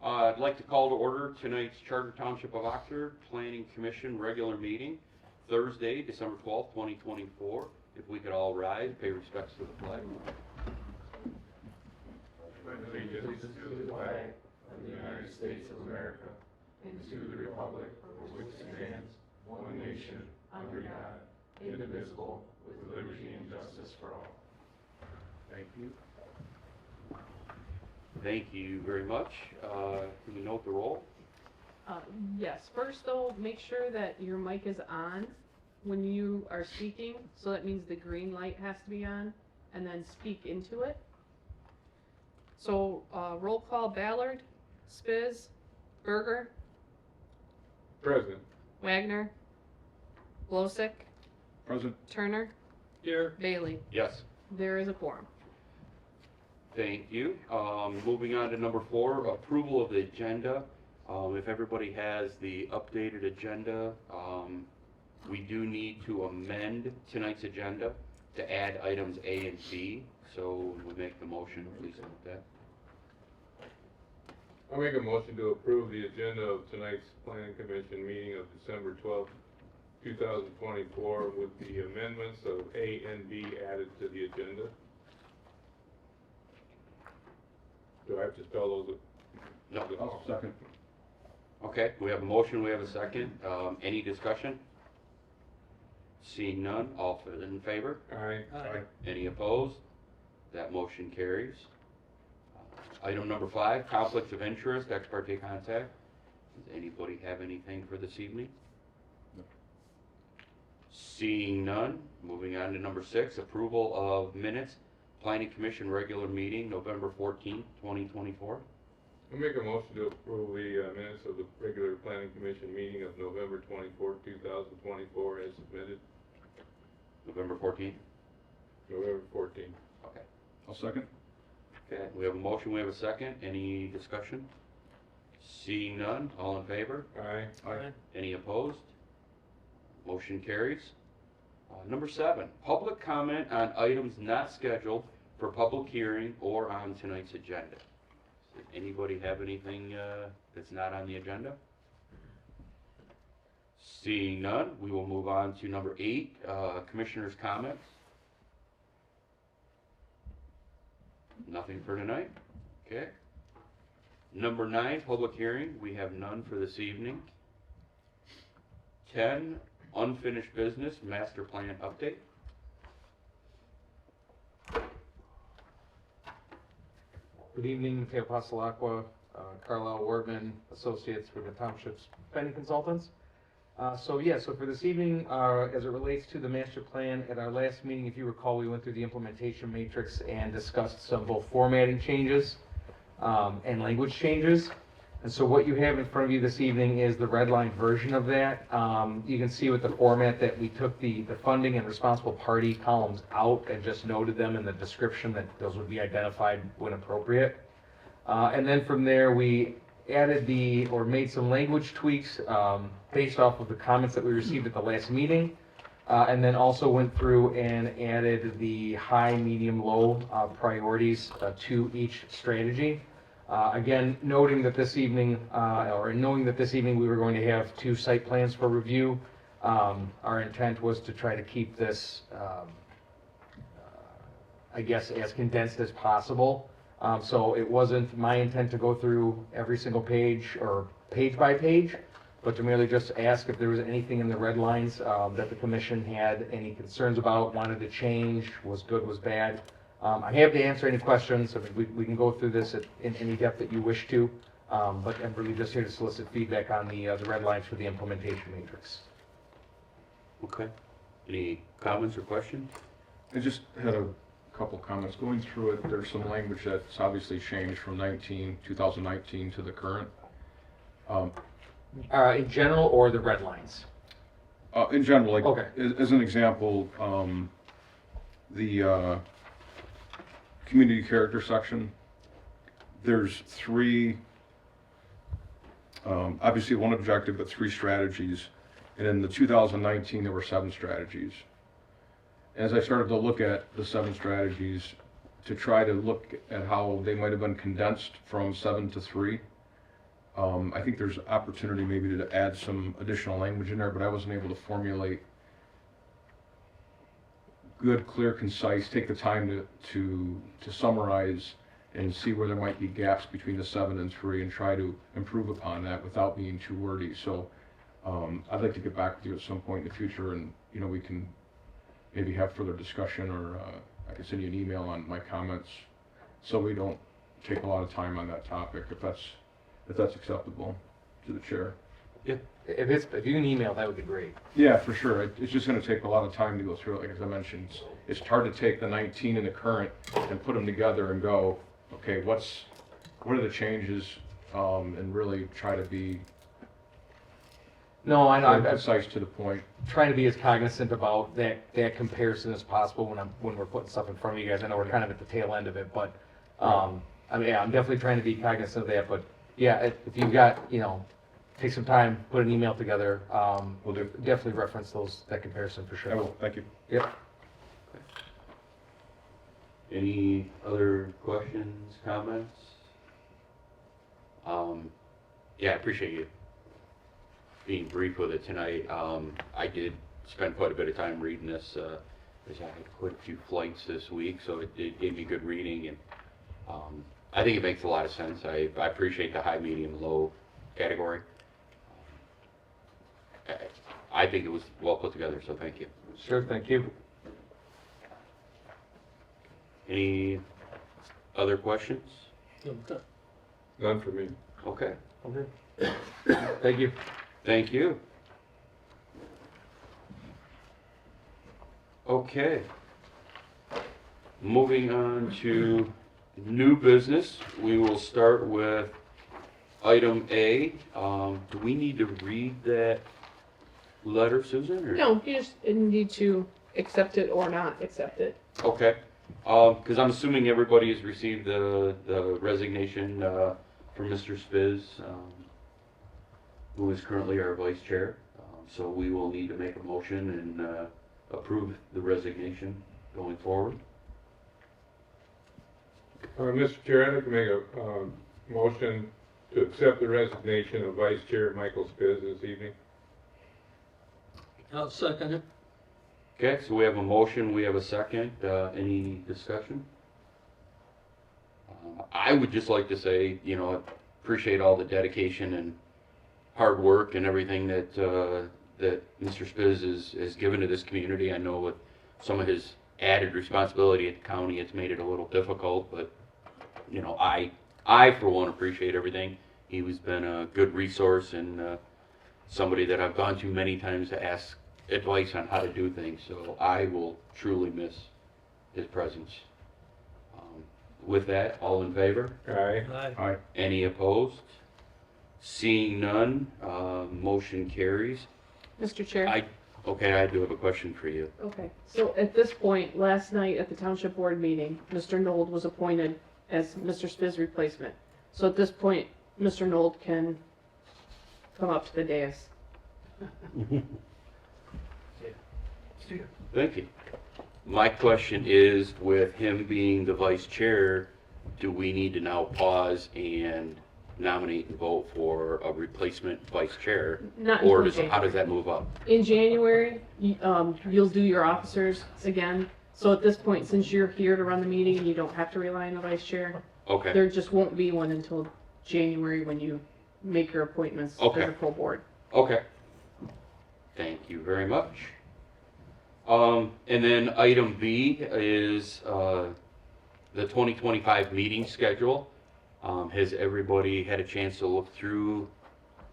I'd like to call to order tonight's Charter Township of Oxford Planning Commission regular meeting, Thursday, December 12th, 2024. If we could all rise, pay respects to the flag. Allegiance to the flag of the United States of America and to the republic for which it stands, one nation, under God, indivisible, with liberty and justice for all. Thank you. Thank you very much. Can you note the roll? Yes. First, though, make sure that your mic is on when you are speaking. So that means the green light has to be on, and then speak into it. So roll call: Ballard, Spiz, Berger, Present. Wagner, Blosick, Present. Turner, Here. Bailey. Yes. There is a quorum. Thank you. Moving on to number 4, approval of the agenda. If everybody has the updated agenda, we do need to amend tonight's agenda to add items A and B. So we make the motion, please note that. I'll make a motion to approve the agenda of tonight's Planning Commission meeting of December 12th, 2024 with the amendments of A and B added to the agenda. Do I have to spell those? No. Oh, second. Okay, we have a motion, we have a second. Any discussion? Seeing none, all in favor? Aye. Any opposed? That motion carries. Item number 5, conflicts of interest, ex parte contact. Does anybody have anything for this evening? No. Seeing none, moving on to number 6, approval of minutes, Planning Commission regular meeting, November 14th, 2024. I'll make a motion to approve the minutes of the regular Planning Commission meeting of November 24th, 2024 as submitted. November 14th? November 14th. Okay. I'll second. Okay, we have a motion, we have a second. Any discussion? Seeing none, all in favor? Aye. Any opposed? Motion carries. Number 7, public comment on items not scheduled for public hearing or on tonight's agenda. Does anybody have anything that's not on the agenda? Seeing none, we will move on to number 8, commissioners' comments. Nothing for tonight. Okay. Number 9, public hearing. We have none for this evening. 10, unfinished business, master plan update. Good evening, Teo Passalacqua, Carlisle Wardman Associates for the Township's Planning Consultants. So for this evening, as it relates to the master plan, at our last meeting, if you recall, we went through the implementation matrix and discussed some both formatting changes and language changes. And so what you have in front of you this evening is the red line version of that. You can see with the format that we took the funding and responsible party columns out and just noted them in the description that those would be identified when appropriate. And then from there, we added made some language tweaks based off of the comments that we received at the last meeting. And then also went through and added the high, medium, low priorities to each strategy. Again, noting that this evening, knowing that this evening we were going to have 2 site plans for review, our intent was to try to keep this, I guess, as condensed as possible. So it wasn't my intent to go through every single page or page by page, but to merely just ask if there was anything in the red lines that the commission had any concerns about, wanted to change, was good, was bad. I'm happy to answer any questions. I mean, we can go through this in any depth that you wish to, but I'm really just here to solicit feedback on the red lines for the implementation matrix. Okay. Any comments or questions? I just had a couple comments. Going through it, there's some language that's obviously changed from 2019 to the current. In general, or the red lines? In general, like Okay. as an example, the community character section, there's 3, obviously 1 objective, but 3 strategies. And in the 2019, there were 7 strategies. As I started to look at the 7 strategies to try to look at how they might have been condensed from 7 to 3, I think there's opportunity maybe to add some additional language in there, but I wasn't able to formulate good, clear, concise, take the time to summarize and see where there might be gaps between the 7 and 3 and try to improve upon that without being too wordy. So I'd like to get back with you at some point in the future, and we can maybe have further discussion, or I can send you an email on my comments, so we don't take a lot of time on that topic, if that's acceptable to the chair. If you can email, that would be great. Yeah, for sure. It's just going to take a lot of time to go through it. Like as I mentioned, it's hard to take the 19 and the current and put them together and go, okay, what are the changes, and really try to be No, I know. I'm concise to the point. trying to be as cognizant about that comparison as possible when we're putting stuff in front of you guys. I know we're kind of at the tail end of it, but I mean, yeah, I'm definitely trying to be cognizant of that. But yeah, if you've got, take some time, put an email together. Will do. Definitely reference that comparison for I sure. will. Thank you. Yep. Any other questions, comments? Yeah, I appreciate you being brief with it tonight. I did spend quite a bit of time reading this, as I had quite a few flights this week, so it gave me good reading, and I think it makes a lot of sense. I appreciate the high, medium, low category. I think it was well put together, so thank you. Sure, thank you. Any other questions? None for me. Okay, Thank you. thank you. Okay. Moving on to new business, we will start with item A. Do we need to read that letter, Susan? Or? No, you just need to accept it or not accept it. Okay. Because I'm assuming everybody has received the resignation from Mr. Spiz, who is currently our vice chair. So we will need to make a motion and approve the resignation going forward. Mr. Chair, I'd like to make a motion to accept the resignation of Vice Chair Michael Spiz this evening. I'll second it. Okay, so we have a motion, we have a second. Any discussion? I would just like to say, I appreciate all the dedication and hard work and everything that Mr. Spiz has given to this community. I know with some of his added responsibility at the county, it's made it a little difficult, but I for one appreciate everything. He has been a good resource and somebody that I've gone to many times to ask advice on how to do things, so I will truly miss his presence. With that, all in favor? Aye. Aye. Any opposed? Seeing none, motion carries. Mr. Chair? I do have a question for you. Okay, so at this point, last night at the township board meeting, Mr. Nold was appointed as Mr. Spiz's replacement. So at this point, Mr. Nold can come up to the dais. Thank you. My question is, with him being the vice chair, do we need to now pause and nominate and vote for a replacement vice chair? Not Or until how does January. that move up? In January, you'll do your officers again. So at this point, since you're here to run the meeting, you don't have to rely on the vice chair. Okay, There just won't be one until January when you make your appointments as Okay. a full board. okay. Thank you very much. And then item B is the 2025 meeting schedule. Has everybody had a chance to look through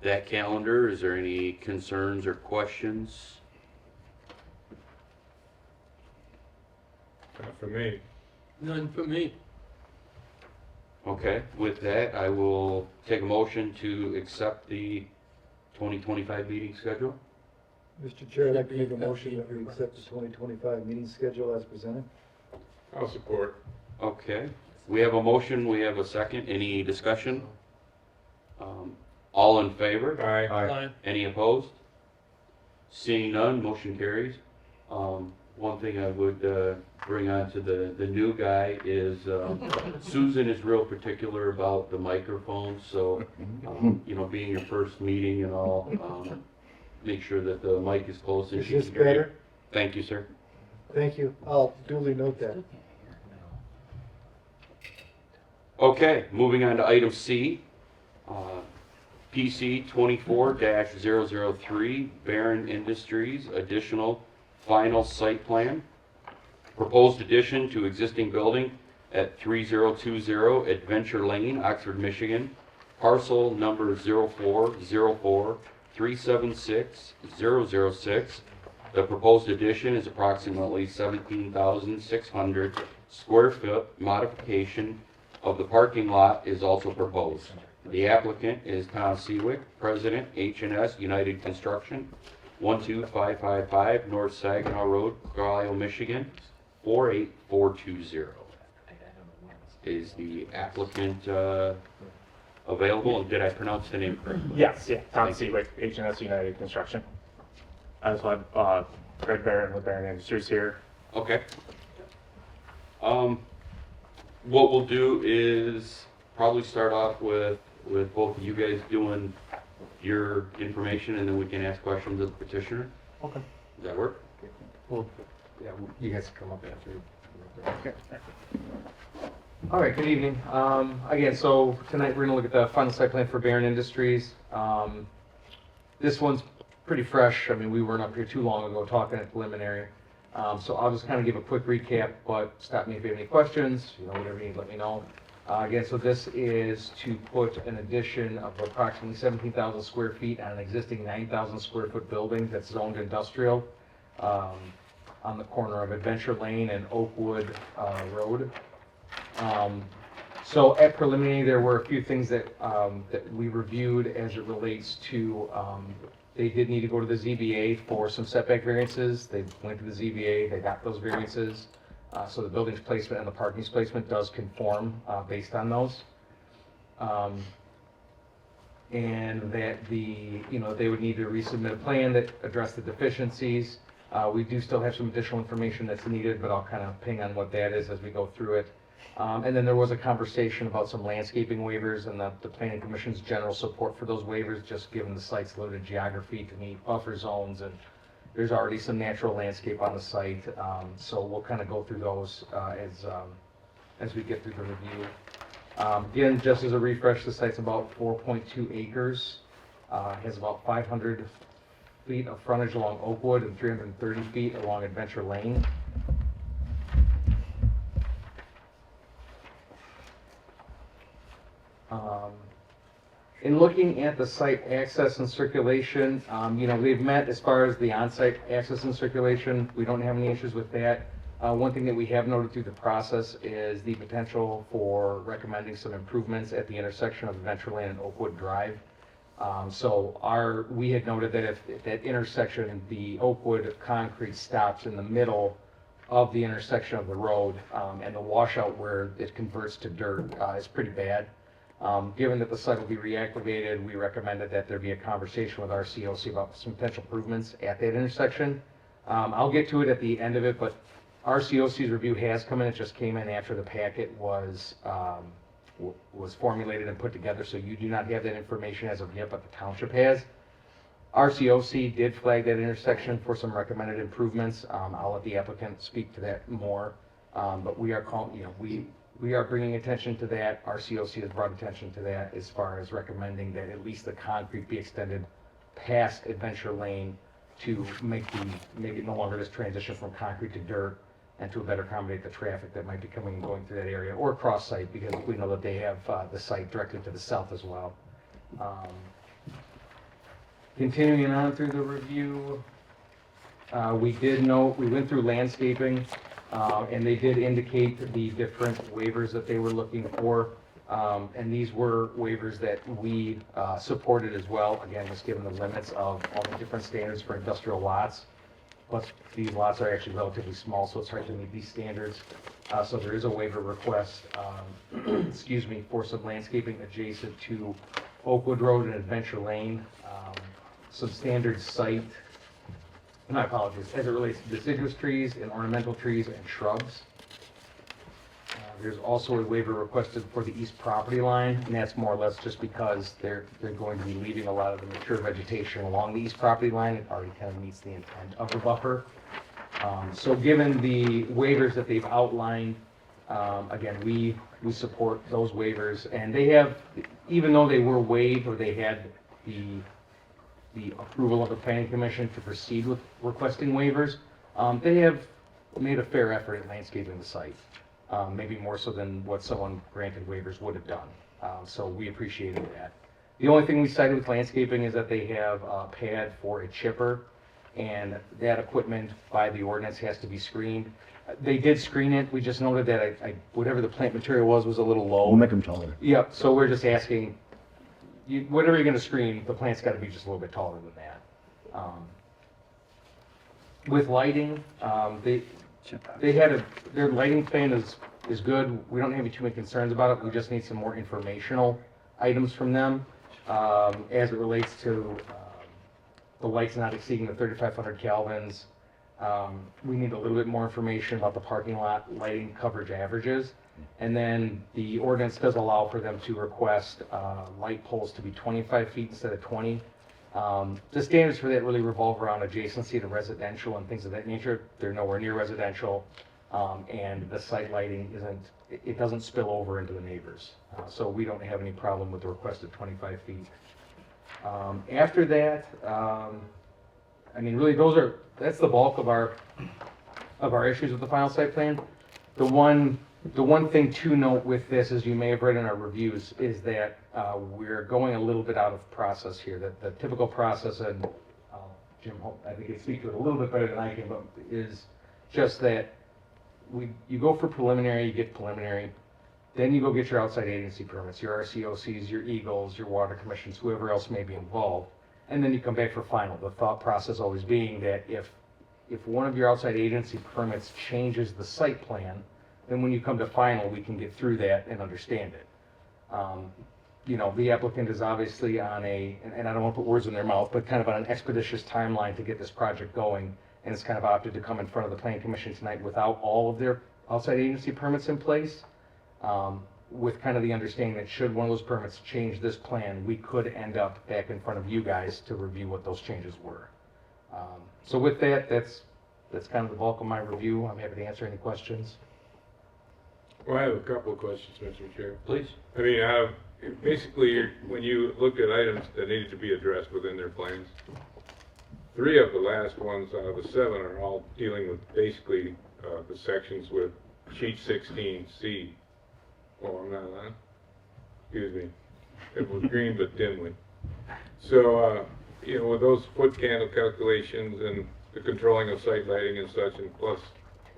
that calendar? Is there any concerns or questions? Not for me. None for me. Okay, with that, I will take a motion to accept the 2025 meeting schedule. Mr. Chair, I'd like to make a motion that we accept the 2025 meeting schedule as presented. I'll support. Okay, we have a motion, we have a second. Any discussion? All in favor? Aye. Aye. Any opposed? Seeing none, motion carries. One thing I would bring on to the new guy is, Susan is real particular about the microphone, so, you know, being your first meeting and all, make sure that the mic is close and Is she can this hear you. better? Thank you, sir. Thank you. I'll duly note that. Okay, moving on to item C, PC 24-003, Barron Industries, additional final site plan. Proposed addition to existing building at 3020 Adventure Lane, Oxford, Michigan. Parcel number 0404376006. The proposed addition is approximately 17,600 square foot. Modification of the parking lot is also proposed. The applicant is Tom Seawick, President, H&S United Construction, 12555 North Saginaw Road, Carlisle, Michigan, 48420. Is the applicant available? And did I pronounce the name correctly? Yes, yeah, Tom Thank you. Seawick, H&S United Construction. I also have Greg Barron with Barron Industries here. Okay. What we'll do is probably start off with both of you guys doing your information, and then we can ask questions of the petitioner. Okay. Does that work? Well, yeah, you guys can come up after. All right, good evening. Again, so tonight we're gonna look at the final site plan for Barron Industries. This one's pretty fresh. I mean, we weren't up here too long ago talking at preliminary. So I'll just kind of give a quick recap, but stop me if you have any questions, you know, whatever you need, let me know. Again, so this is to put an addition of approximately 17,000 square feet on an existing 9,000 square foot building that's zoned industrial, on the corner of Adventure Lane and Oakwood, Road. So at preliminary, there were a few things that we reviewed as it relates to, they did need to go to the ZBA for some setback variances. They went to the ZBA, they got those variances. So the building's placement and the parking's placement does conform, based on those. And that they would need to resubmit a plan that addressed the deficiencies. We do still have some additional information that's needed, but I'll kind of ping on what that is as we go through it. And then there was a conversation about some landscaping waivers and the planning commission's general support for those waivers, just given the site's limited geography to meet buffer zones, and there's already some natural landscape on the site. So we'll kind of go through those as we get through the review. Again, just as a refresh, the site's about 4.2 acres, has about 500 feet of frontage along Oakwood and 330 feet along Adventure Lane. In looking at the site access and circulation, we've met as far as the on-site access and circulation. We don't have any issues with that. One thing that we have noted through the process is the potential for recommending some improvements at the intersection of Adventure Lane and Oakwood Drive. We had noted that if that intersection, the Oakwood concrete stops in the middle of the intersection of the road, and the washout where it converts to dirt is pretty bad. Given that the site will be reactivated, we recommended that there be a conversation with our COC about some potential improvements at that intersection. I'll get to it at the end of it, but our COC's review has come in. It just came in after the packet was formulated and put together, so you do not have that information as of yet, but the township has. Our COC did flag that intersection for some recommended improvements. I'll let the applicant speak to that more, but we are we are bringing attention to that. Our COC has brought attention to that as far as recommending that at least the concrete be extended past Adventure Lane to make it no longer this transition from concrete to dirt, and to better accommodate the traffic that might be coming and going through that area, or cross site, because we know that they have the site directly to the south as well. Continuing on through the review, we went through landscaping. And they did indicate the different waivers that they were looking for. And these were waivers that we supported as well, again, just given the limits of all the different standards for industrial lots. Plus, these lots are actually relatively small, so it's hard to meet these standards. So there is a waiver request, for some landscaping adjacent to Oakwood Road and Adventure Lane. Some standard site my apologies, as it relates to deciduous trees and ornamental trees and shrubs. There's also a waiver requested for the east property line, and that's more or less just because they're going to be leaving a lot of the mature vegetation along the east property line. It already kind of meets the intent of the buffer. So given the waivers that they've outlined, again, we support those waivers, and they have, even though they were waived or they had the approval of the planning commission to proceed with requesting waivers, they have made a fair effort at landscaping the site, maybe more so than what someone granted waivers would have done. So we appreciated that. The only thing we cited with landscaping is that they have a pad for a chipper, and that equipment by the ordinance has to be screened. They did screen it, we just noted that whatever the plant material was a little low. We'll make them taller. Yep, so we're just asking, whatever you're gonna screen, the plant's gotta be just a little bit taller than that. With lighting, they had their lighting plan is good. We don't have too many concerns about it. We just need some more informational items from them, as it relates to, the lights not exceeding the 3,500 kelvins. We need a little bit more information about the parking lot lighting coverage averages. And then the ordinance does allow for them to request light poles to be 25 feet instead of 20. The standards for that really revolve around adjacency to residential and things of that nature. They're nowhere near residential, and the site lighting it doesn't spill over into the neighbors. So we don't have any problem with the requested 25 feet. After that, I mean, really, that's the bulk of our issues with the final site plan. The one thing to note with this, as you may have read in our reviews, is that we're going a little bit out of process here. That the typical process, and Jim, I think, can speak to it a little bit better than I can, but is just that you go for preliminary, you get preliminary, then you go get your outside agency permits, your RCOCs, your Eagles, your water commissions, whoever else may be involved, and then you come back for final. The thought process always being that if one of your outside agency permits changes the site plan, then when you come to final, we can get through that and understand it. You know, the applicant is obviously on and I don't want to put words in their mouth, but kind of on an expeditious timeline to get this project going, and it's kind of opted to come in front of the planning commission tonight without all of their outside agency permits in place, with kind of the understanding that should one of those permits change this plan, we could end up back in front of you guys to review what those changes were. So with that, that's kind of the bulk of my review. I'm happy to answer any questions. Well, I have a couple of questions, Mr. Chair. Please. I mean, basically, when you looked at items that needed to be addressed within their plans, 3 of the last ones out of the 7 are all dealing with basically the sections with sheet 16C. Oh, I'm not on. Excuse me. It was green but dimly. So, you know, with those foot candle calculations and the controlling of site lighting and such, and plus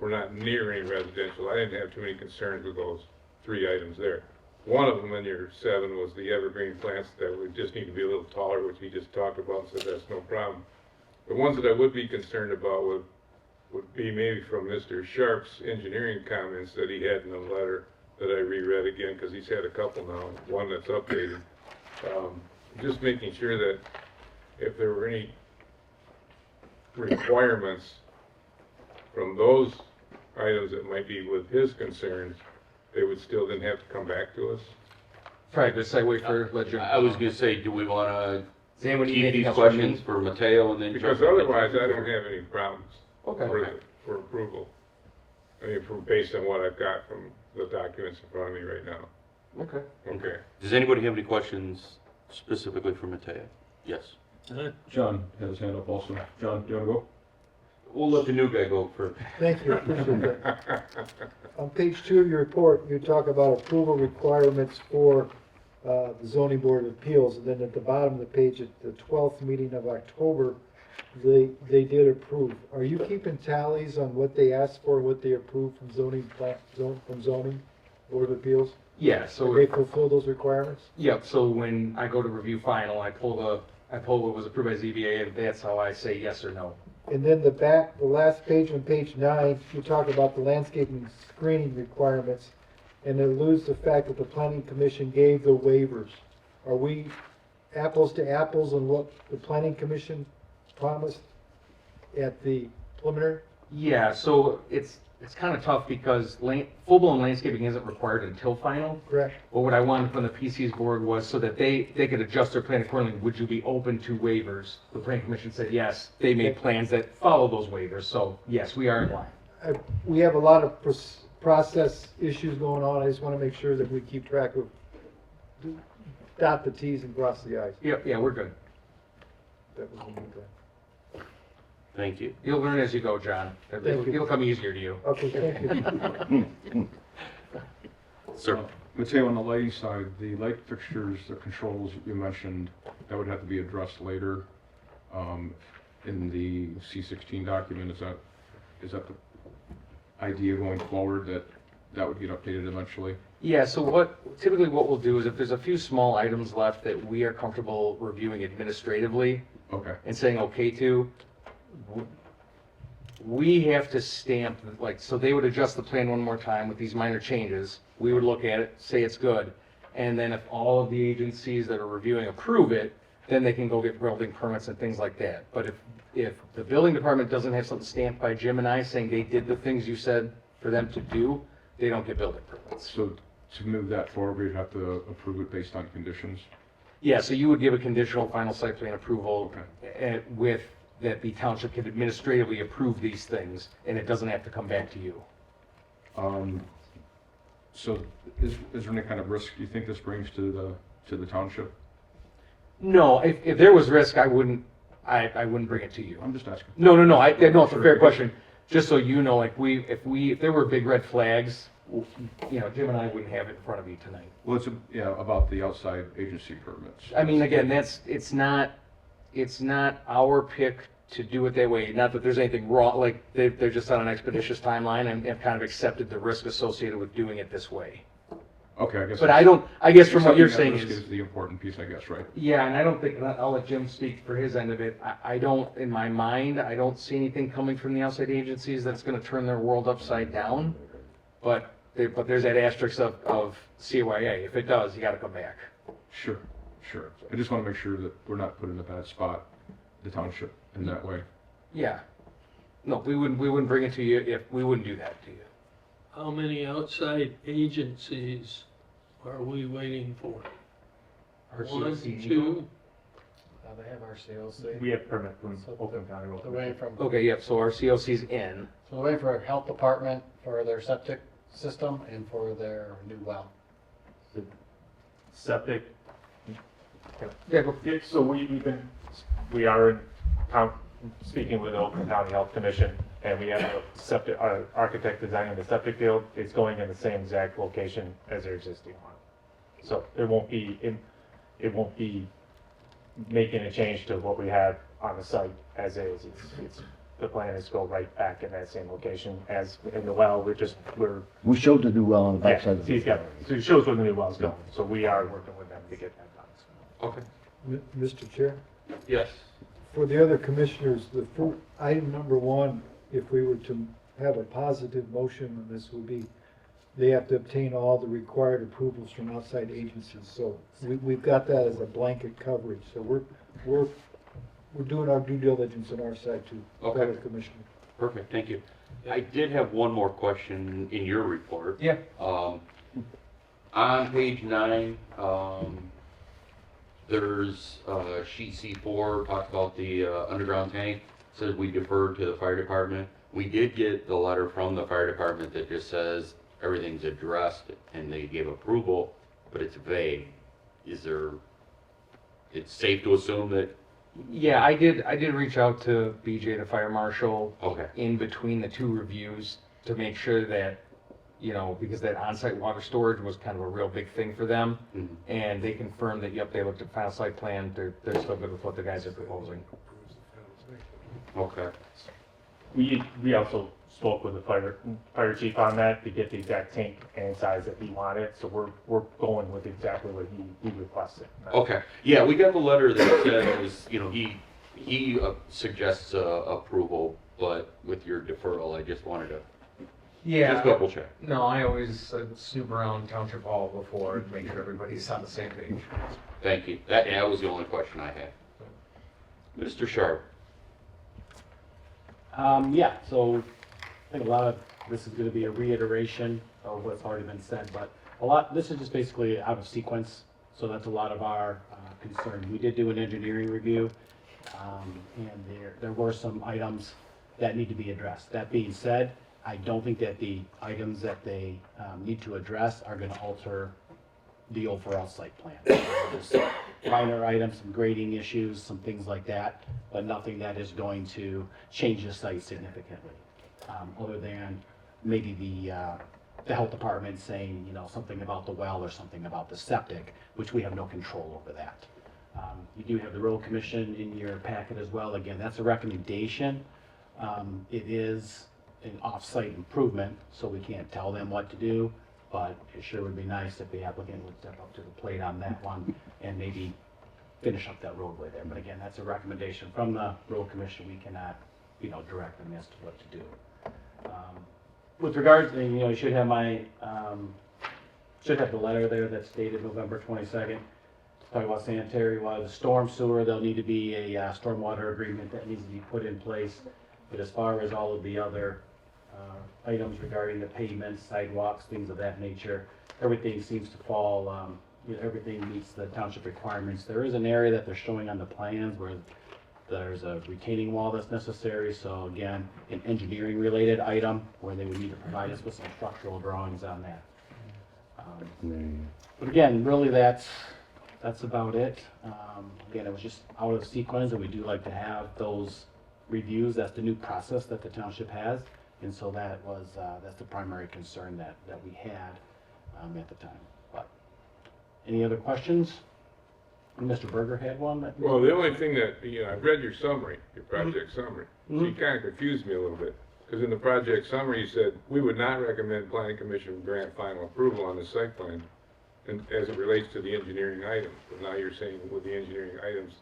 we're not near any residential, I didn't have too many concerns with those 3 items there. One of them in your 7 was the evergreen plants that would just need to be a little taller, which we just talked about, so that's no problem. The ones that I would be concerned about would be maybe from Mr. Sharp's engineering comments that he had in the letter that I reread again, because he's had a couple now, one that's updated. Just making sure that if there were any requirements from those items that might be with his concerns, they would still then have to come back to us. Probably a good segue for Ledger. I was gonna say, do we wanna Does anyone need keep anything these else from me? questions for Mateo and then? Because jump into- otherwise, I don't have any problems Okay. for approval. I mean, based on what I've got from the documents in front of me right now. Okay. Okay. Does anybody have any questions specifically for Mateo? Yes. John has his hand up also. John, do you wanna go? We'll let the new guy go first. Thank you, appreciate that. On page 2 of your report, you talk about approval requirements for the zoning board of appeals, and then at the bottom of the page, at the 12th meeting of October, they did approve. Are you keeping tallies on what they asked for, what they approved from zoning board of appeals? Yeah, so Did they fulfill those requirements? yep, so when I go to review final, I pull what was approved by ZBA, and that's how I say yes or no. And then the last page on page 9, you talk about the landscaping screening requirements, and it alludes to the fact that the planning commission gave the waivers. Are we apples to apples on what the planning commission promised at the preliminary? Yeah, so it's kind of tough because full-blown landscaping isn't required until final. Correct? But what I wanted from the PC's board was so that they could adjust their plan accordingly. Would you be open to waivers? The plan commission said yes. They made plans that follow those waivers, so yes, we are in line. We have a lot of process issues going on. I just want to make sure that we keep track of, dot the Ts and cross the Is. Yeah, we're good. That was the main thing. Thank you. You'll learn as you go, John. Thank you. It'll come easier to you. Okay, thank you. Sir? Mateo, on the lighting side, the light fixtures, the controls you mentioned, that would have to be addressed later in the C16 document. Is that the idea going forward, that would get updated eventually? Yeah, so typically what we'll do is if there's a few small items left that we are comfortable reviewing administratively Okay. and saying okay to, we have to stamp, so they would adjust the plan one more time with these minor changes. We would look at it, say it's good, and then if all of the agencies that are reviewing approve it, then they can go get building permits and things like that. But if the building department doesn't have something stamped by Jim and I saying they did the things you said for them to do, they don't get building permits. So to move that forward, we'd have to approve it based on conditions? Yeah, so you would give a conditional final site plan approval with that the township can administratively approve these things, and it doesn't have to come back to you. So is there any kind of risk you think this brings to the township? No, if there was risk, I wouldn't bring it to you. I'm just asking. No, no, it's a fair question. Just so you know, if there were big red flags, Jim and I wouldn't have it in front of you tonight. Well, it's, about the outside agency permits. I mean, again, it's not our pick to do it that way. Not that there's anything wrong, they're just on an expeditious timeline and have kind of accepted the risk associated with doing it this way. Okay, I guess. But I guess from what you're saying risk is the important piece, I guess, right? yeah, and I don't think, and I'll let Jim speak for his end of it. I don't, in my mind, I don't see anything coming from the outside agencies that's gonna turn their world upside down. But there's that asterisk of CYA. If it does, you gotta come back. Sure. I just want to make sure that we're not put in a bad spot, the township, in that way. Yeah. No, we wouldn't bring it to you if we wouldn't do that to you. How many outside agencies are we waiting for? One, two? They have our COC. We have permit from Oakland County. So we're waiting from, Okay, yep, so our COC's in. so we're waiting for health department for their septic system and for their new well. Septic. Yeah, go. Yeah, so we are in speaking with the Oakland County Health Commission, and we have a septic, our architect designing the septic field. It's going in the same exact location as their existing one. So it won't be making a change to what we have on the site as is. The plan is to go right back in that same location as in the well. We showed the new well on the Yeah, backside of the. so it shows where the new well's going. So we are working with them to get that done. Okay. Mr. Chair, Yes. for the other commissioners, item number 1, if we were to have a positive motion on this, would be they have to obtain all the required approvals from outside agencies. So we've got that as a blanket coverage. So we're doing our due diligence on our side too. Okay. Fellow Commissioner. Perfect, thank you. I did have one more question in your report. Yeah. On page 9, there's sheet C4, talks about the underground tank, says we defer to the fire department. We did get the letter from the fire department that just says everything's addressed and they gave approval, but it's vague. It's safe to assume that? Yeah, I did reach out to BJ, the fire marshal, Okay. in between the two reviews to make sure that, because that on-site water storage was kind of a real big thing for them. Mhm. And they confirmed that, yep, they looked at final site plan, they're still good with what the guys are proposing. Okay. We also spoke with the fire chief on that to get the exact tank and size that he wanted. So we're going with exactly what he requested. Okay, yeah, we got the letter that says, he suggests approval, but with your deferral, I just wanted to just double check. No, I always snoop around Township Hall before to make sure everybody's on the same page. Thank you. That was the only question I had. Mr. Sharp? Yeah, so I think a lot of this is gonna be a reiteration of what's already been said, but this is just basically out of sequence, so that's a lot of our concern. We did do an engineering review, and there were some items that need to be addressed. That being said, I don't think that the items that they need to address are gonna alter the overall site plan. There's some minor items, some grading issues, some things like that, but nothing that is going to change the site significantly. Other than maybe the health department saying, something about the well or something about the septic, which we have no control over that. You do have the road commission in your packet as well. Again, that's a recommendation. It is an off-site improvement, so we can't tell them what to do, but it sure would be nice if the applicant would step up to the plate on that one and maybe finish up that roadway there. But again, that's a recommendation from the road commission. We cannot, direct them as to what to do. With regards, you should have should have the letter there that's dated November 22nd. Talking about sanitary water, the storm sewer, there'll need to be a stormwater agreement that needs to be put in place. But as far as all of the other items regarding the pavements, sidewalks, things of that nature, everything seems to fall, everything meets the township requirements. There is an area that they're showing on the plans where there's a retaining wall that's necessary. So again, an engineering related item where they would need to provide us with some structural drawings on that. But again, really that's about it. Again, it was just out of sequence, and we do like to have those reviews. That's the new process that the township has. And so that's the primary concern that we had at the time. But any other questions? Mr. Berger had one. Well, the only thing that, I've read your summary, your project summary. So you kind of confused me a little bit. Because in the project summary, you said, we would not recommend planning commission grant final approval on the site plan and as it relates to the engineering items. But now you're saying with the engineering items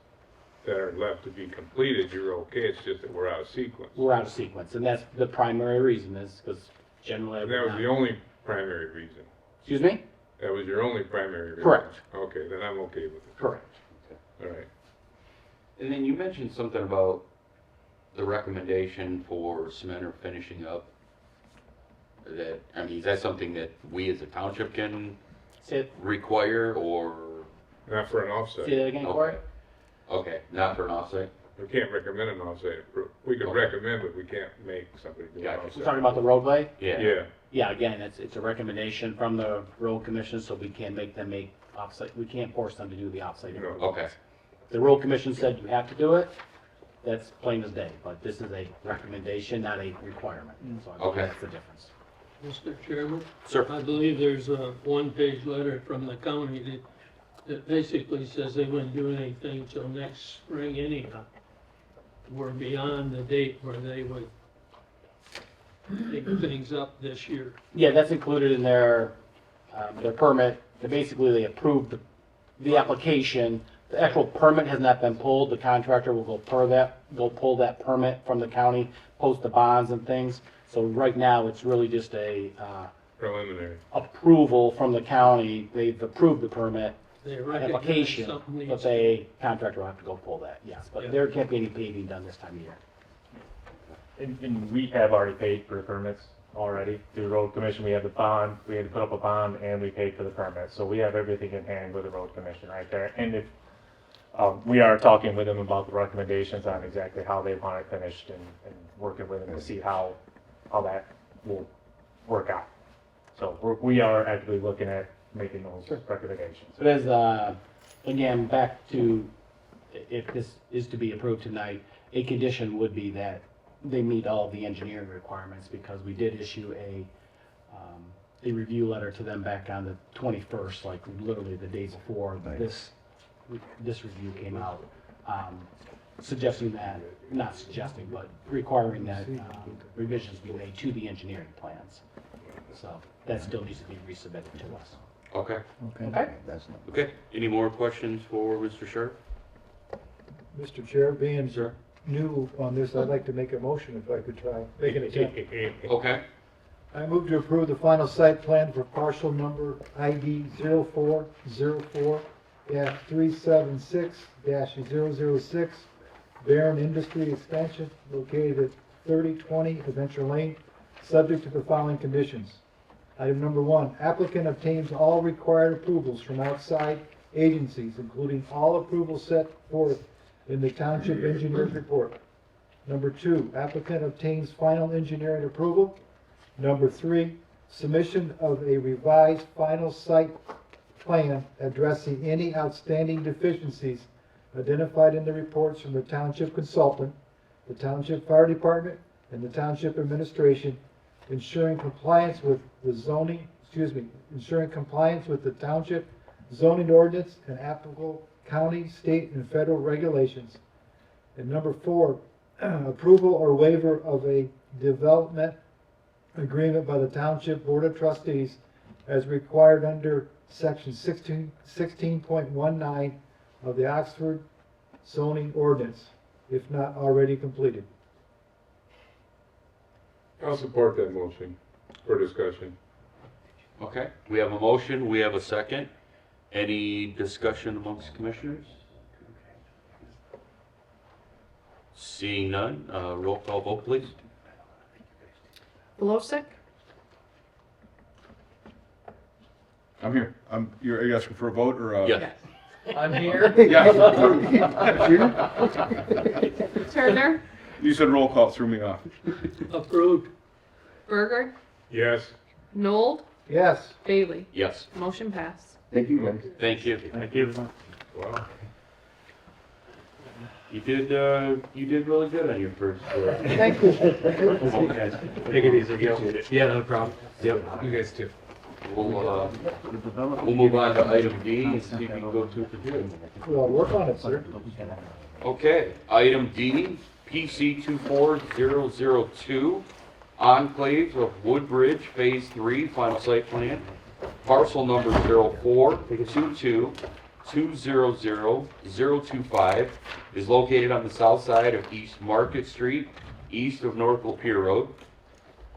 that are left to be completed, you're okay. It's just that we're out of sequence. We're out of sequence, and that's the primary reason is because generally. And that was the only primary reason. Excuse me? That was your only primary reason? Correct. Okay, then I'm okay with it. Correct. All right. And then you mentioned something about the recommendation for cement or finishing up. Is that something that we as a township can require, or? Not for an offsite. Say that again, Corey? Okay, not for an offsite? We can't recommend an offsite approval. We can recommend, but we can't make somebody do an Gotcha. offsite. We're talking about the roadway? Yeah. Yeah, again, it's a recommendation from the road commission, so we can't make them make offsite, we can't force them to do the offsite. No. Okay. The road commission said you have to do it, that's plain as day, but this is a recommendation, not a requirement. So I believe Okay. that's the difference. Mr. Chairman? Sir. I believe there's a one-page letter from the county that basically says they wouldn't do anything till next spring anyhow. We're beyond the date where they would pick things up this year. Yeah, that's included in their permit. They approved the application. The actual permit has not been pulled. The contractor will go pull that permit from the county, post the bonds and things. So right now, it's really just a Preliminary. approval from the county. They've approved the permit They recognize application, something but needs. the contractor will have to go pull that, yes. But Yeah. there can't be any paving done this time of year. And we have already paid for the permits already. Through the road commission, we have the bond, we had to put up a bond, and we paid for the permits. So we have everything in hand with the road commission right there. And if, we are talking with them about the recommendations on exactly how they want it finished and working with them to see how that will work out. So we are actively looking at making those recommendations. So there's, again, back to, if this is to be approved tonight, a condition would be that they meet all of the engineering requirements, because we did issue a review letter to them back on the 21st, like literally the day before this review came out, but requiring that revisions be made to the engineering plans. So that still needs to be resubmitted to us. Okay. Okay. That's not. Okay. Any more questions for Mr. Sharp? Mr. Chair, being Sir. new on this, I'd like to make a motion if I could try, make an attempt. Okay. I move to approve the final site plan for parcel number ID 0404-376-006, Barron Industry Expansion, located at 3020 Adventure Lane, subject to the following conditions. Item number 1, applicant obtains all required approvals from outside agencies, including all approvals set forth in the Township Engineer's Report. Number 2, applicant obtains final engineering approval. Number 3, submission of a revised final site plan addressing any outstanding deficiencies identified in the reports from the township consultant, the township fire department, and the township administration, ensuring compliance with the township zoning ordinance and applicable county, state, and federal regulations. And number 4, approval or waiver of a development agreement by the Township Board of Trustees as required under Section 16.19 of the Oxford zoning ordinance, if not already completed. I'll support that motion for discussion. Okay, we have a motion, we have a second. Any discussion amongst commissioners? Seeing none, roll call vote, please. Volosik, I'm here. Are you asking for a vote or? Yes. I'm here. Yeah. Turner, You said roll call, threw me off. Approved. Berger, Yes. Nold, Yes. Bailey. Yes, Motion passed. Thank you, guys. thank you. Thank you. Wow. You did really good on your first. Thank you. Take it easy, Gil. Yeah, no problem. Yep. You guys too. We'll move on to item D and see if we can go 2 for 2. Well, work on it, sir. Okay, item D, PC 24002, Enclaves of Woodbridge, Phase 3, final site plan. Parcel number 0422200025 is located on the south side of East Market Street, east of North Lapeer Road.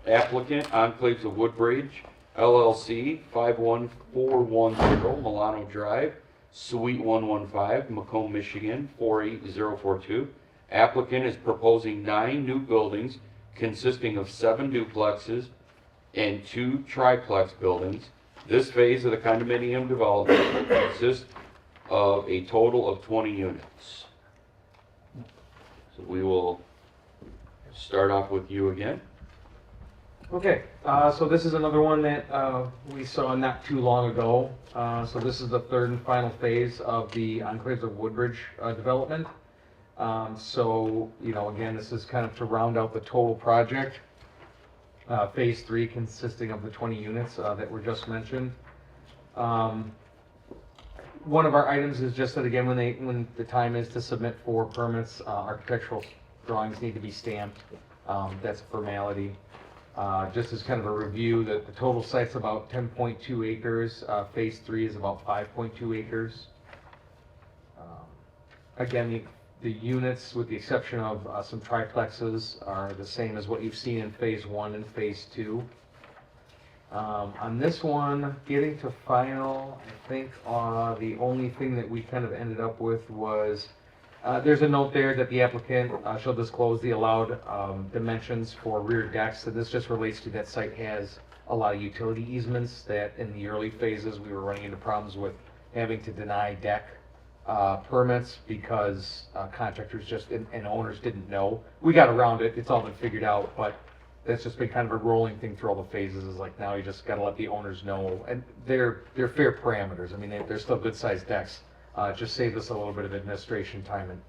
Applicant, Enclaves of Woodbridge, LLC, 51410 Milano Drive, Suite 115, Macomb, Michigan, 48042. Applicant is proposing 9 new buildings consisting of 7 duplexes and 2 triplex buildings. This phase of the condominium development will consist of a total of 20 units. So we will start off with you again. Okay, so this is another one that we saw not too long ago. So this is the third and final phase of the Enclaves of Woodbridge development. So, again, this is kind of to round out the total project. Phase 3 consisting of the 20 units that were just mentioned. One of our items is just that, again, when the time is to submit for permits, architectural drawings need to be stamped. That's a formality. Just as kind of a review, that the total site's about 10.2 acres. Phase 3 is about 5.2 acres. Again, the units, with the exception of some triplexes, are the same as what you've seen in Phase 1 and Phase 2. On this one, getting to final, I think the only thing that we kind of ended up with was there's a note there that the applicant shall disclose the allowed dimensions for rear decks. So this just relates to that site has a lot of utility easements that in the early phases we were running into problems with having to deny deck permits because contractors and owners didn't know. We got around it, it's all been figured out, but that's just been kind of a rolling thing through all the phases, is like now you just gotta let the owners know, and they're fair parameters. I mean, they're still good sized decks. Just saved us a little bit of administration time and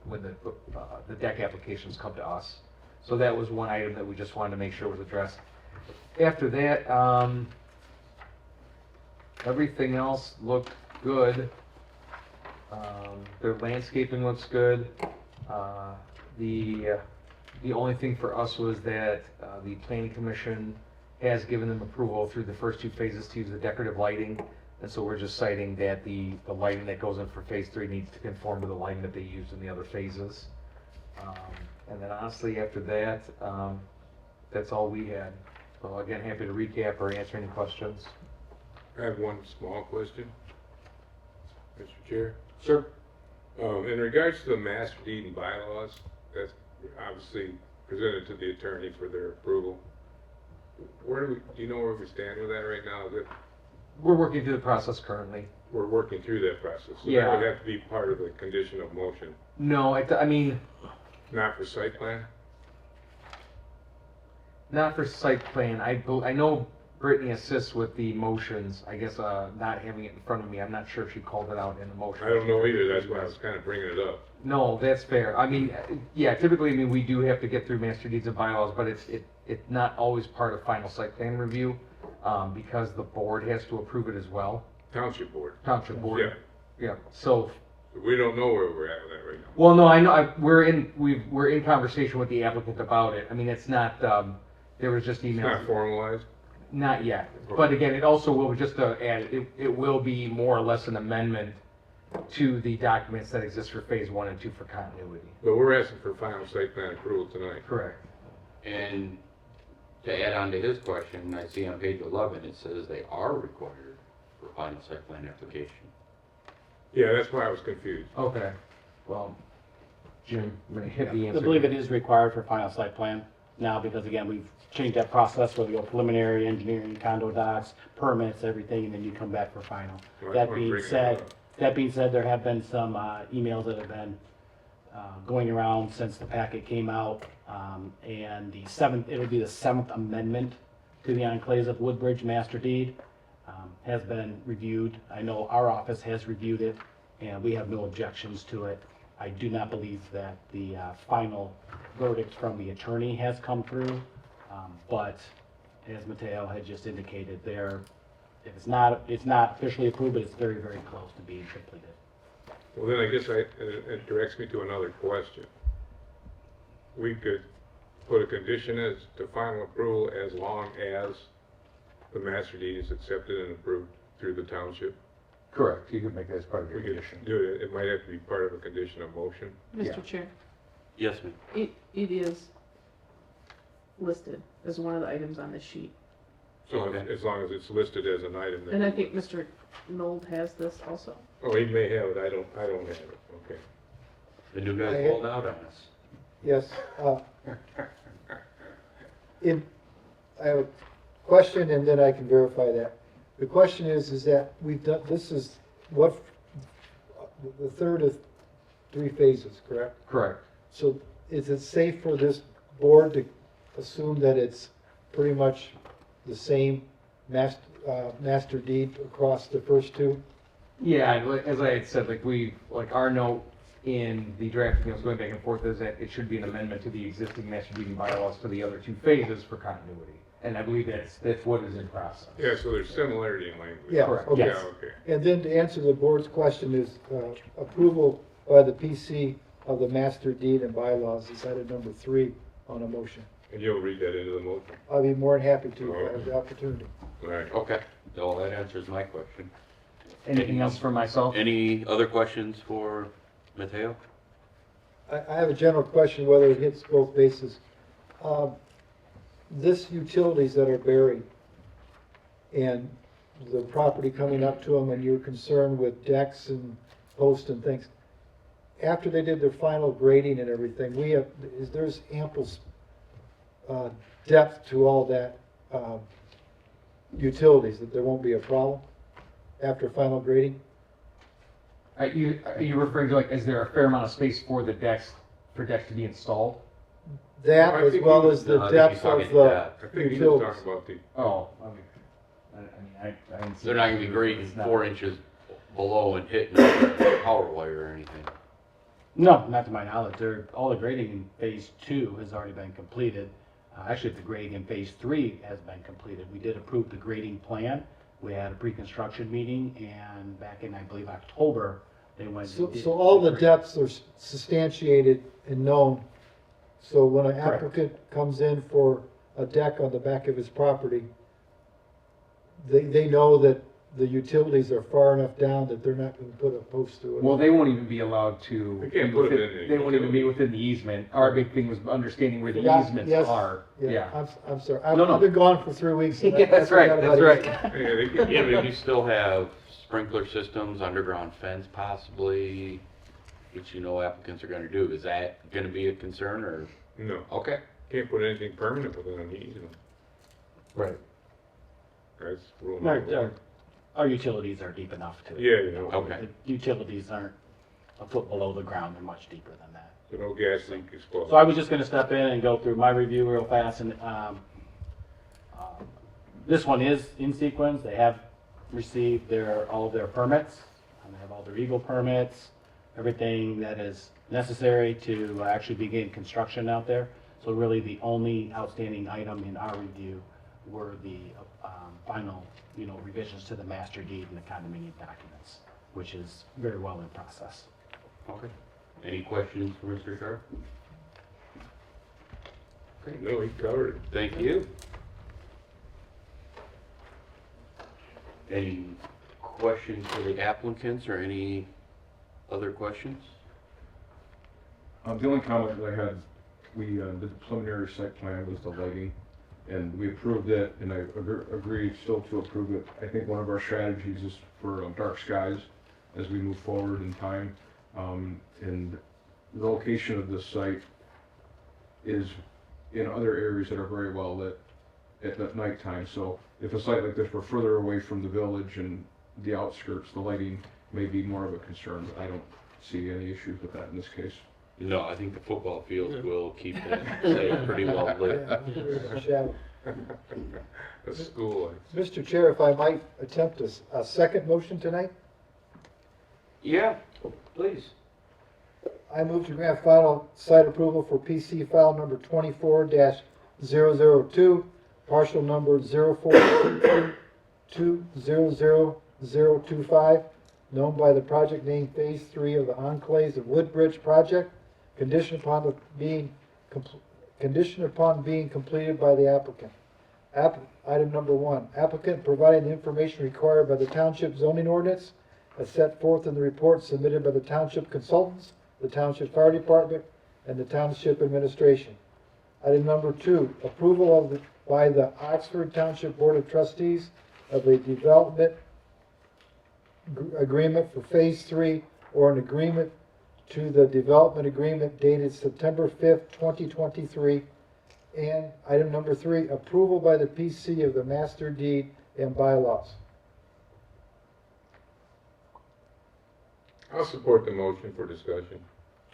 when the deck applications come to us. So that was one item that we just wanted to make sure was addressed. After that, everything else looked good. Their landscaping looks good. The only thing for us was that the Planning Commission has given them approval through the first 2 phases to use the decorative lighting. And so we're just citing that the lighting that goes in for Phase 3 needs to conform to the lighting that they used in the other phases. And then honestly, after that, that's all we had. So again, happy to recap or answer any questions. I have one small question, Mr. Chair. Sure. In regards to the master deed and bylaws, that's obviously presented to the attorney for their approval. Do you know where we stand with that right now? Is it, We're working through the process currently. we're working through that process, so Yeah. that would have to be part of the condition of motion, No, I mean, not for site plan? not for site plan. I know Brittany assists with the motions. I guess, not having it in front of me, I'm not sure if she called it out in the motion. I don't know either, that's why I was kind of bringing it up. No, that's fair. I mean, yeah, typically, I mean, we do have to get through master deeds and bylaws, but it's not always part of final site plan review, because the board has to approve it as well. Township board. Township board. Yeah. Yeah, so, We don't know where we're at with that right now. well, no, I know, we're in conversation with the applicant about it. I mean, it's not, there was just It's emails. not formalized? Not yet, but again, it also will, just to add, it will be more or less an amendment to the documents that exist for phase 1 and 2 for continuity. But we're asking for final site plan approval tonight. Correct. And to add on to his question, I see on page 11, it says they are required for final site plan application. Yeah, that's why I was confused. Okay, well, Jim, I'm gonna hit the I answer. believe it is required for final site plan now, because again, we've changed that process where we go preliminary, engineering, condo docs, permits, everything, and then you come back for final. Well, I That wanna being bring it said, up. there have been some emails that have been going around since the packet came out, and it'll be the 7th amendment to the Enclaves of Woodbridge Master Deed, has been reviewed. I know our office has reviewed it, and we have no objections to it. I do not believe that the final verdict from the attorney has come through, but as Mateo had just indicated, if it's not officially approved, but it's very, very close to being completed. Well, then I guess it directs me to another question. We could put a condition as to final approval as long as the master deed is accepted and approved through the township. Correct, you could make that as part of your We could condition. do it, it might have to be part of a condition of motion. Yeah. Mr. Chair, Yes, ma'am. it is listed as one of the items on this sheet. So Okay. as long as it's listed as an item, then. And I think Mr. Nold has this also. Oh, he may have it, I don't have it, okay. The new guy pulled out on us. Yes, I have a question and then I can verify that. The question is that we've done, this is what, the third of 3 phases, correct? Correct. So is it safe for this board to assume that it's pretty much the same master deed across the first 2? Yeah, and as I had said, our note in the draft, was going back and forth, is that it should be an amendment to the existing master deed and bylaws for the other 2 phases for continuity. And I believe that's what is in process. Yeah, so there's similarity in language. Yeah, Correct. okay. Yeah, okay. And then to answer the board's question is approval by the PC of the master deed and bylaws is item number 3 on a motion. And you'll read that into the motion? I'll be more than happy to if I have the opportunity. All right. Okay, well, that answers my question. Anything else for myself? Any other questions for Mateo? I have a general question, whether it hits both bases. This utilities that are buried and the property coming up to them, and you're concerned with decks and posts and things, after they did their final grading and everything, there's ample depth to all that utilities, that there won't be a problem after final grading? Are you referring to, is there a fair amount of space for decks to be installed? That I as think well he as was- the No, I think depth he's talking of the depth. I think he was utilities. talking about the, Oh, okay. I didn't see. They're not gonna be grading It's not- 4 inches below and hitting the power wire or anything. No, not to my knowledge. All the grading in phase 2 has already been completed. Actually, the grading in phase 3 has been completed. We did approve the grading plan. We had a pre-construction meeting, and back in, I believe, October, they went. and did So all the grading. depths are substantiated and known, so when an Correct. applicant comes in for a deck on the back of his property, they know that the utilities are far enough down that they're not gonna put a post to it. Well, they won't even be allowed to. They can't be put it within- in the They won't even be utility. within the easement. Our big thing was understanding where the Yeah, easements yes, are. Yeah. I'm sorry, No, no. I've been gone for 3 weeks. and Yeah, that's right, I forgot that's about right. it. yeah, they could- Yeah, but you still have sprinkler systems, underground fence possibly, which applicants are gonna do. Is that gonna be a concern or? no. Okay, Can't put anything permanent within an easement. Right. That's rule Our, number one. our utilities are deep enough to. Yeah, yeah. Okay. The utilities aren't a foot below the ground, they're much deeper than that. So no gas leak is So I was just gonna step in and go through my review real fast, and, this one is in sequence, they have received all of their permits, and they have all their Eagle permits, everything that is necessary to actually begin construction out there. So really, the only outstanding item in our review were the, final, revisions to the master deed and the condominium documents, which is very well in process. Okay. Any questions for Mr. Sharp? No, he covered it. Thank you. Any questions for the applicants or any other questions? The only comment that I had, we, the preliminary site plan was the lighting, and we approved it, and I agree still to approve it. I think one of our strategies is for dark skies as we move forward in time. And the location of this site is in other areas that are very well lit at nighttime. So if a site like this were further away from the village and the outskirts, the lighting may be more of a concern, but I don't see any issues with that in this case. No, I think the football field will keep that site pretty well lit. Shadow. The school lights. Mr. Chair, if I might attempt a second motion tonight? Yeah, please. I move to grant final site approval for PC file number 24-002, partial number 0422000025, known by the project name Phase 3 of the Enclaves of Woodbridge project, conditioned upon being completed by the applicant. Item number 1, applicant providing the information required by the township zoning ordinance as set forth in the report submitted by the township consultants, the township fire department, and the township administration. Item number 2, approval by the Oxford Township Board of Trustees of a development agreement for Phase 3 or an agreement to the development agreement dated September 5th, 2023. And item number 3, approval by the PC of the master deed and bylaws. I'll support the motion for discussion.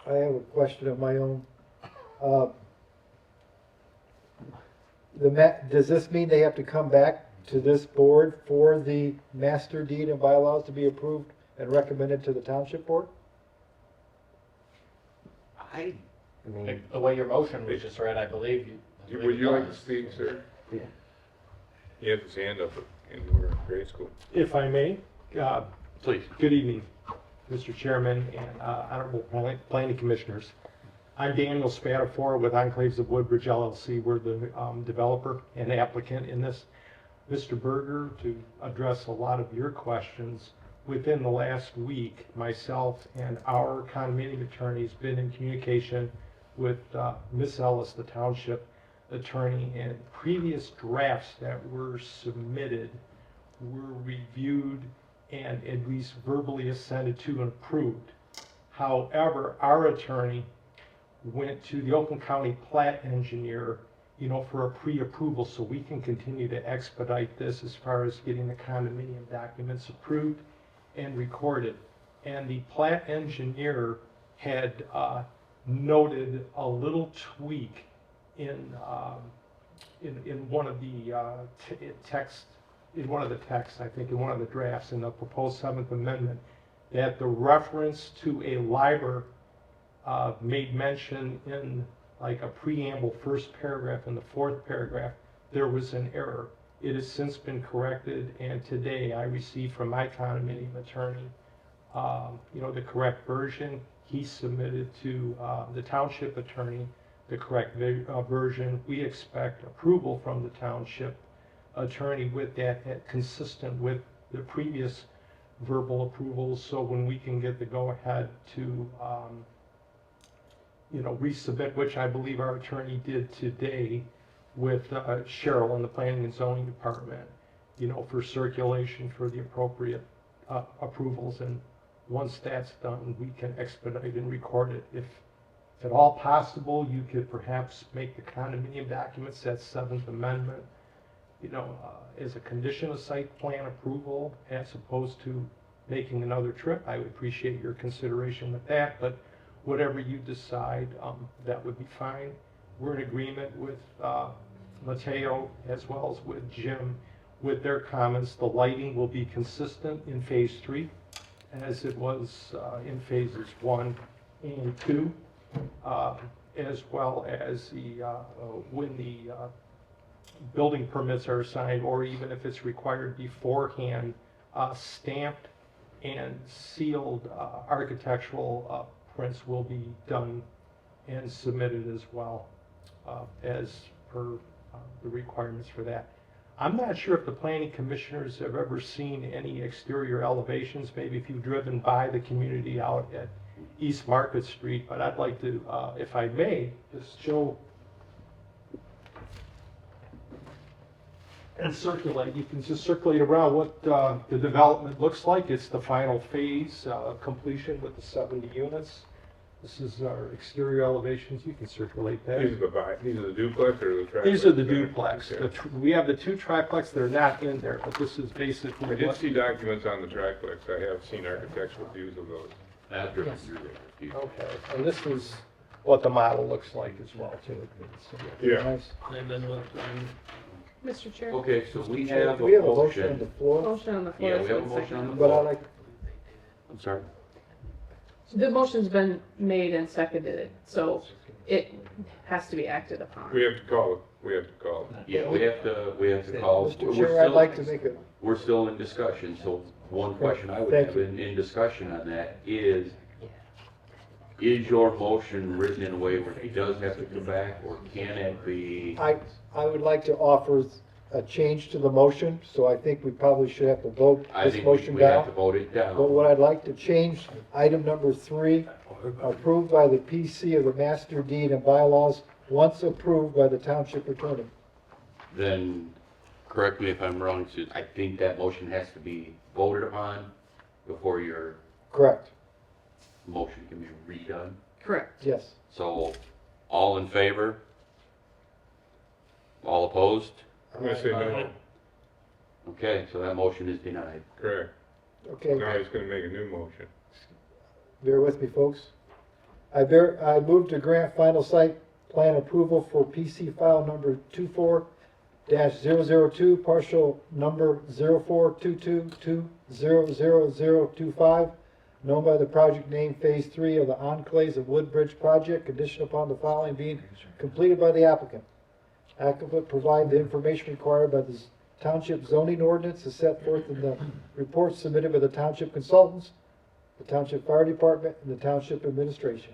I have a question of my own. Does this mean they have to come back to this board for the master deed and bylaws to be approved and recommended to the township board? The way your motion was just read, I believe you. Would you like to speak, sir? Yeah. He had his hand up in our grade school. If I may, Please. good evening, Mr. Chairman and Honorable Planning Commissioners. I'm Daniel Spatafor with Enclaves of Woodbridge LLC. We're the developer and applicant in this. Mr. Berger, to address a lot of your questions, within the last week, myself and our condominium attorney's been in communication with Ms. Ellis, the township attorney, and previous drafts that were submitted were reviewed and at least verbally assented to and approved. However, our attorney went to the Oakland County plat engineer, for a pre-approval so we can continue to expedite this as far as getting the condominium documents approved and recorded. And the plat engineer had noted a little tweak in one of the texts, I think in one of the drafts in the proposed 7th Amendment, that the reference to a LIBOR made mention in like a preamble first paragraph and the 4th paragraph, there was an error. It has since been corrected, and today I received from my condominium attorney, the correct version. He submitted to the township attorney the correct version. We expect approval from the township attorney with that, consistent with the previous verbal approvals. So when we can get the go-ahead to, resubmit, which I believe our attorney did today with Cheryl in the Planning and Zoning Department, for circulation for the appropriate approvals. And once that's done, we can expedite and record it if If at all possible, you could perhaps make the condominium documents, that Seventh Amendment, as a condition of site plan approval, as opposed to making another trip. I would appreciate your consideration with that, but whatever you decide, that would be fine. We're in agreement with Mateo as well as with Jim with their comments. The lighting will be consistent in phase 3 as it was in phases 1 and 2, as well as when the building permits are assigned, or even if it's required beforehand, stamped and sealed architectural prints will be done and submitted as well, as per the requirements for that. I'm not sure if the planning commissioners have ever seen any exterior elevations. Maybe if you've driven by the community out at East Market Street, but I'd like to, if I may, just show and circulate. You can just circulate around what the development looks like. It's the final phase completion with the 70 units. This is our exterior elevations. You can circulate that. These are the duplex or the triplex? These are the duplex. We have the 2 triplex. They're not in there, but this is basically. I did see documents on the triplex. I have seen architectural views of those. After Yes. through there. Okay, and this is what the model looks like as well, too. Yeah. Nice. I've been looking. Mr. Chair? Okay, so we have We a have a motion on motion. the floor, Motion on the floor. Yeah, has we have a been motion on the seconded. but I floor. like, I'm sorry. The motion's been made and seconded, so it has to be acted upon. We have to call it. We have to call it. Yeah, we have to call. Mr. Chair, I'd like to make a, We're still in discussion, so one question I would Thank have you. in discussion on that is your motion written in a way where he does have to come back, or can it be? I would like to offer a change to the motion, so I think we probably should have to vote I this think motion we have to down. vote it But down. what I'd like to change, item number 3, approved by the PC of the master deed and bylaws, once approved by the township attorney. Then, correct me if I'm wrong, Susan, I think that motion has to be voted upon before your Correct, motion can be redone. Correct. yes. So, all in favor? All opposed? I'm gonna say no. Okay, so that motion is denied. Correct. Okay, Now he's gonna make a new motion. bear with me, folks. I move to grant final site plan approval for PC file number 24-002, partial number 0422200025, known by the project name Phase 3 of the Enclaves of Woodbridge project, conditioned upon the following being completed by the applicant. Applicant provide the information required by the township zoning ordinance as set forth in the report submitted by the township consultants, the township fire department, and the township administration,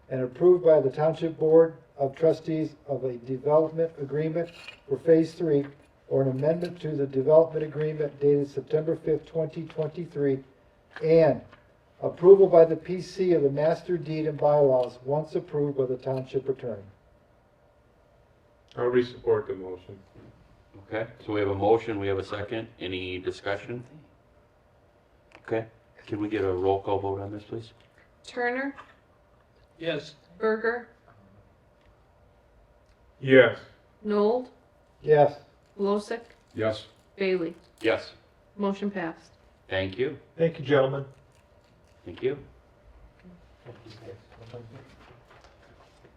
and approved by the township board of trustees of a development agreement for phase 3 or an amendment to the development agreement dated September 5th, 2023, and approval by the PC of the master deed and bylaws once approved by the township attorney. I'll re-support the motion. Okay, so we have a motion, we have a second. Any discussion? Okay, can we get a roll call vote on this, please? Turner, Yes, Berger, Yes. Nold, Yes. Losick, Yes. Bailey. Yes. Motion passed. Thank you, Thank you, gentlemen. thank you.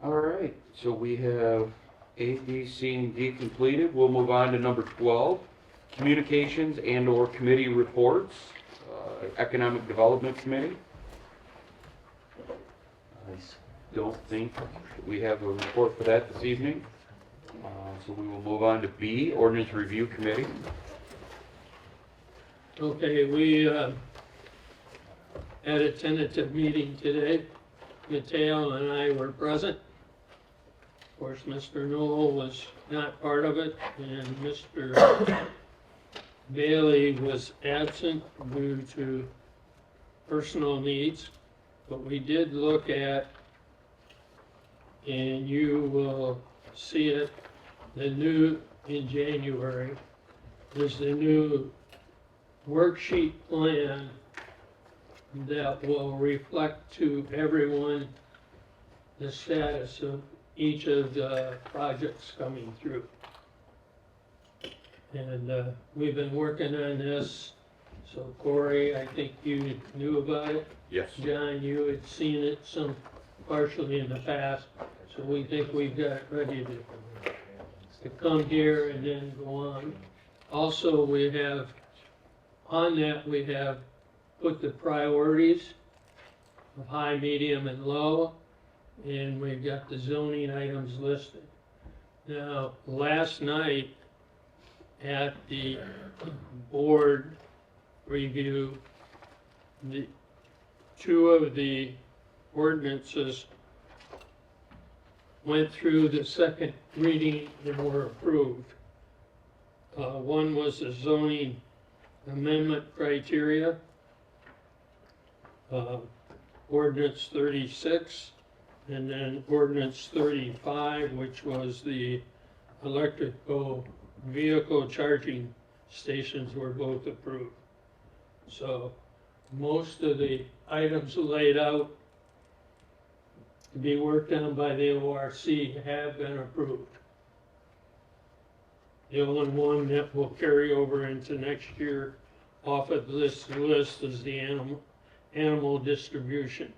All right, so we have A, B, C, and D completed. We'll move on to number 12, communications and/or committee reports. Economic Development Committee. I don't think we have a report for that this evening. So we will move on to B, Ordinance Review Committee. okay, we had a tentative meeting today. Mateo and I were present. Of course, Mr. Knoll was not part of it, and Mr. Bailey was absent due to personal needs. But we did look at, and you will see it, the new, in January, is the new worksheet plan that will reflect to everyone the status of each of the projects coming through. And we've been working on this, so Corey, I think you knew about it. Yes. John, you had seen it some partially in the past, so we think we've got it ready to come here and then go on. Also, we have, on that, we have put the priorities of high, medium, and low, and we've got the zoning items listed. Now, last night at the board review, the two of the ordinances went through the second reading and were approved. One was the zoning amendment criteria, ordinance 36, and then ordinance 35, which was the electrical vehicle charging stations, were both approved. So most of the items laid out to be worked on by the ORC have been approved. The only one that will carry over into next year off of this list is the animal distribution.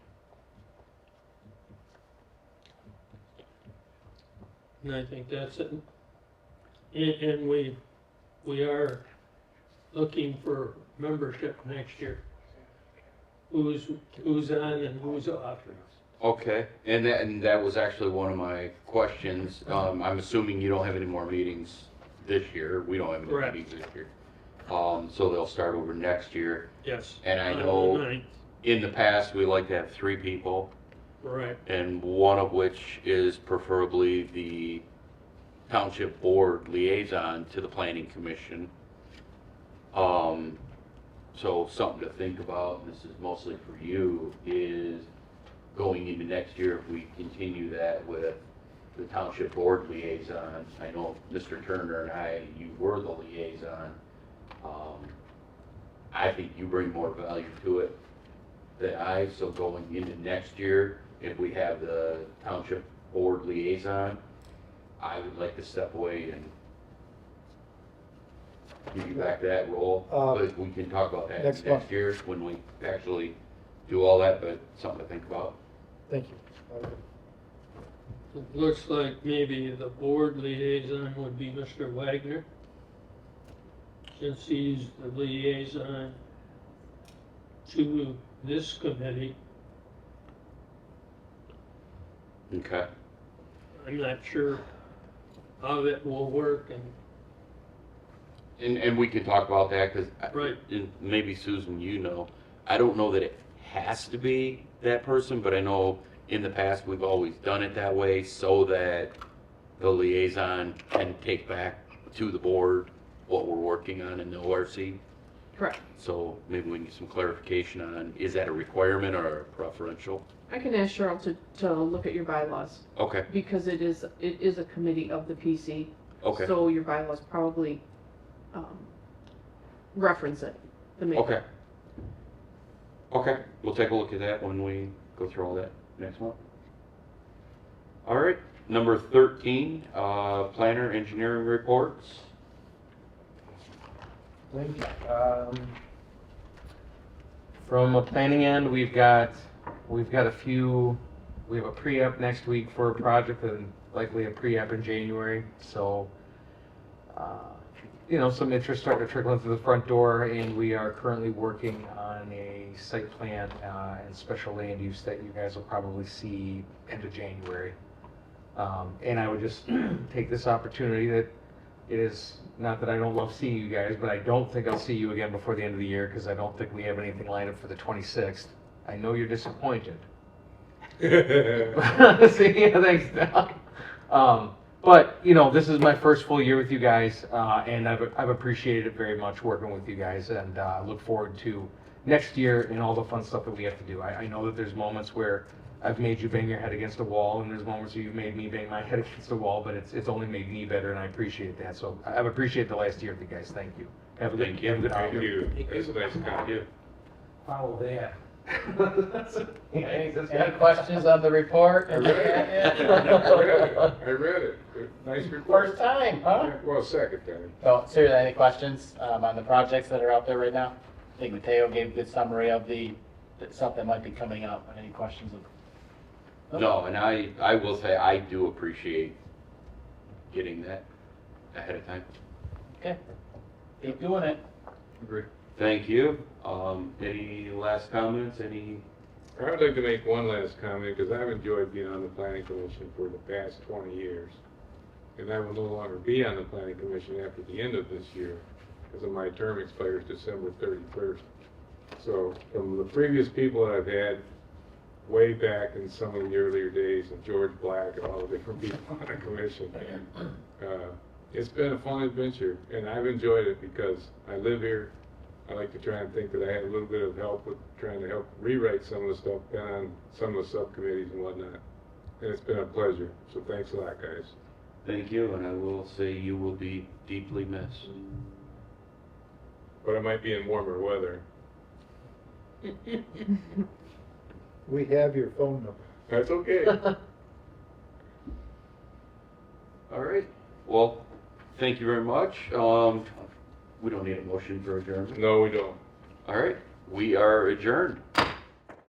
And I think that's it. And we are looking for membership next year. Who's on and who's off. Okay, and that was actually one of my questions. I'm assuming you don't have any more meetings this year. We don't have any Correct. meetings this year. So they'll start over next year. Yes. And I On the know 9th. in the past, we like to have 3 people, Right. and one of which is preferably the township board liaison to the planning commission. So something to think about, and this is mostly for you, is going into next year, if we continue that with the township board liaison. I know Mr. Turner and you were the liaison. I think you bring more value to it than I, so going into next year, if we have the township board liaison, I would like to step away and give you back that role. But we can talk about that next next month. year when we actually do all that, but something to think about. Thank you. It looks like maybe the board liaison would be Mr. Wagner, since he's the liaison to this committee. Okay. I'm not sure how that will work, and And we can talk about that, because Right. maybe Susan, you know, I don't know that it has to be that person, but I know in the past we've always done it that way so that the liaison can take back to the board what we're working on in the ORC. Correct. So maybe we need some clarification on, is that a requirement or a preferential? I can ask Cheryl to look at your bylaws, Okay, because it is a committee of the PC. okay, So your bylaws probably reference it. The makeup. okay. Okay, we'll take a look at that when we go through all that next month. All right, number 13, planner engineering reports. Thank you. From a planning end, we've got a few. We have a pre-app next week for a project, and likely a pre-app in January. So, some interest starting to trickle in through the front door, and we are currently working on a site plan and special land use that you guys will probably see end of January. And I would just take this opportunity that it is not that I don't love seeing you guys, but I don't think I'll see you again before the end of the year, because I don't think we have anything lined up for the 26th. I know you're disappointed. See, yeah, thanks, Doc. But this is my first full year with you guys, and I've appreciated it very much working with you guys, and look forward to next year and all the fun stuff that we have to do. I know that there's moments where I've made you bang your head against a wall, and there's moments where you've made me bang my head against a wall, but it's only made me better, and I appreciate that. So I've appreciated the last year with you guys. Thank you. Have a good Thank you. have a good Thank year. you. That's a nice comment. Follow that. Any questions on the report? I read it. Nice report. First time, huh? Well, second time. So, seriously, any questions on the projects that are out there right now? I think Mateo gave a good summary of the stuff that might be coming up. Any questions? No, and I will say, I do appreciate getting that ahead of time. Okay, keep doing it. Agree. Thank you. Any last comments? Any? I would like to make one last comment, because I've enjoyed being on the planning commission for the past 20 years. And I will no longer be on the planning commission after the end of this year, because my term expires December 31st. So from the previous people that I've had, way back in some of the earlier days of George Black and all the different people on the commission, it's been a fun adventure, and I've enjoyed it because I live here. I like to try and think that I had a little bit of help with trying to help rewrite some of the stuff, been on some of the subcommittees and whatnot. And it's been a pleasure, so thanks a lot, guys. Thank you, and I will say you will be deeply missed. But I might be in warmer weather. We have your phone number. That's okay. All right. Well, thank you very much. We don't need a motion for adjournment. No, we don't. All right. We are adjourned.